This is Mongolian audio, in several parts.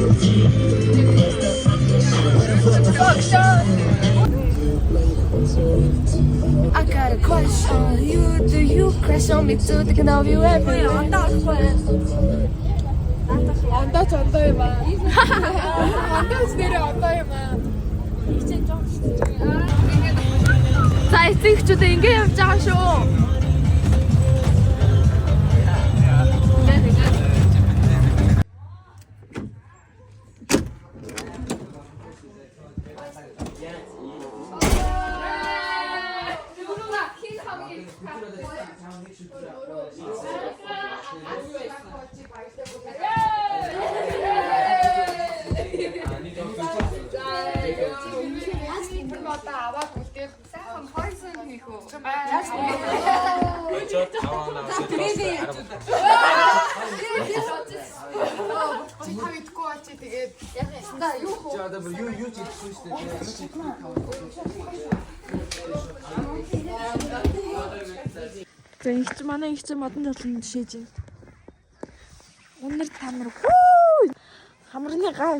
I got a crush on you. Do you crush on me too? Thinking of you every day. Андаач ондоо юм аа. Андаач нэрээ ондоо юм аа. За эцэгчүүд ингэ явж байгаа шүү. За манай их ч модон толгойд шийж байна. Өнөр тамар. Хамрын гай.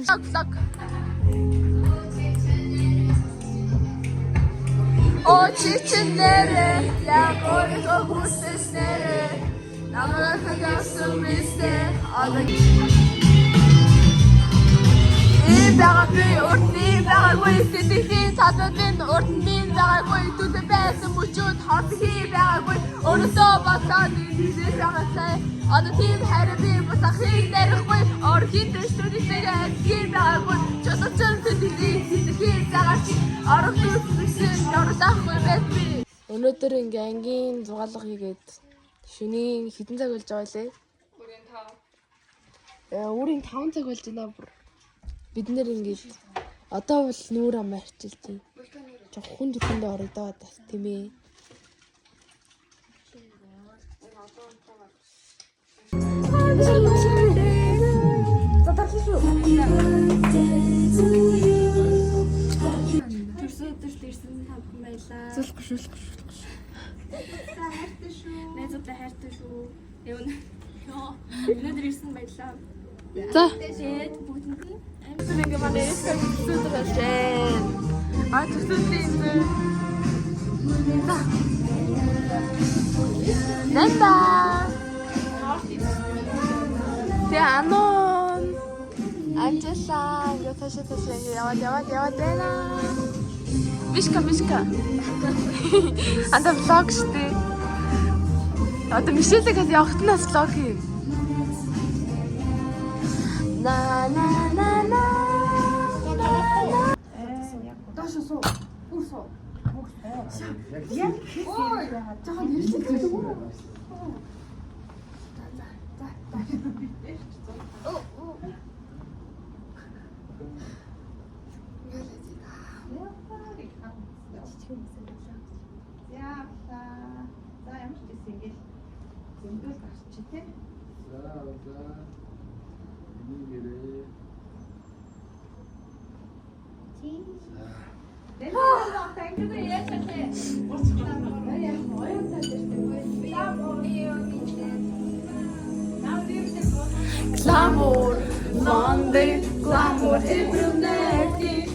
О чичнэрэ ягорго хүсэснэрэ намайг хагасан бистэ одоо Багагүй өртний байгаагүй сэтгэлийн цаадын өртний байгаагүй түтэн байсан мөчүүд хортхий байгаагүй өөрөөсөө батаад ирсэн байгаасай одоо тийм хайр би босахыг нэрэхгүй орхин дэвшүүлээгээ адгийн байгаагүй чодочин сэтгэлийн цагаач орохтус бисэн оросахгүй байсби Өнөөдөр ингээ ангийн зугаалга хийгээд шөнийн хэдэн цаг болж байгаа лээ? Өөрийн 5 цаг болж байна. Бид нэр ингээд одоо бол нүүр ам арчилтий. Жоххон дүрхэндээ орогдоод бас тийм ээ. Төрсөн тавхан байлаа. Зүлх. Хайртай шүү. Найзуудтай хайртай шүү. Өнөөдөр ирсэн баярлаа. За. Тэгээд бүгдэнд нь Ингээ манай эсрэг зүудрэжээ. Зүудээ. Нэнда. Тэ анон. Анжела, ингээ ташаа ингээ яваад байна. Мишка. Анда влог штэ. Одоо Мишелэгээ явахтнаас влог хий. На. Даша суу. Үрсөө. Яг ой. Жахан нэрлэг гэдэг үү? За ямар ч гэсэн ингээл зөндөл гарч тий. За. Энийг Glamour, Monday, glamour, every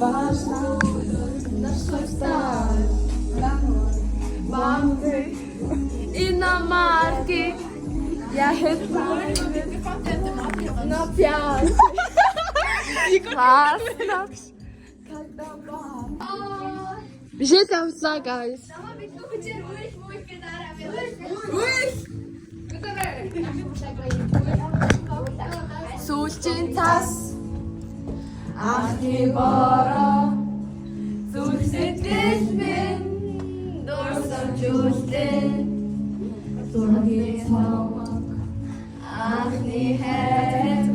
Basta, nascosta, Monday, inamarki, я хэтмэ, на пять. Классно. Бишээ тавцаа guys. Сүүлчийн тас ахны бороо зүрх сэтгэл минь дурсам жүлдэн зургийн цамаг ахны хайр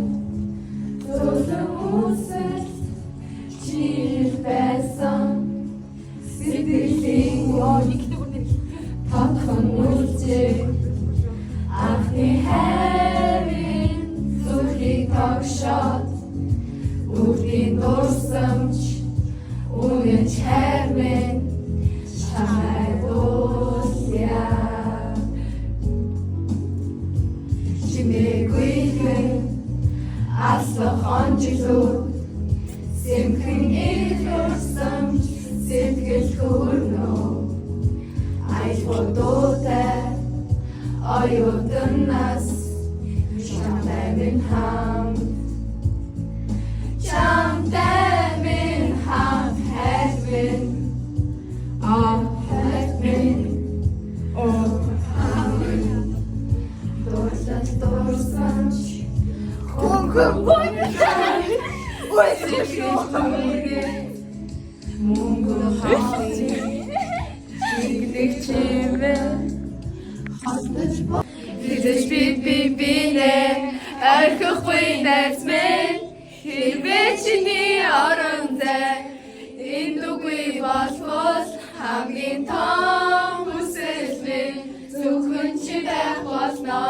зүрхэн үсэл чир байсан сэтгэлийн гониг татхан үлчээ ахны хайрын зүрхийг тогшоод үргийн дурсамж үнэнч хайр минь чамайг дуусья чимээгүй хэн аслах онжиглуу сэмхэн илэрсэмж сэтгэл хүрнөө айхудуутай оюутнаас чамтай минь хамт хайрвэн хайрвэн дурсамж хөнгөн бойцаа мөнгө хавци игдэг чимээ Хизэж бинэ архихгүй найз минь хэрвээ чиний орон зай энд үгүй болбол хамгийн том хүсэл минь зөвхөн чи байх болно.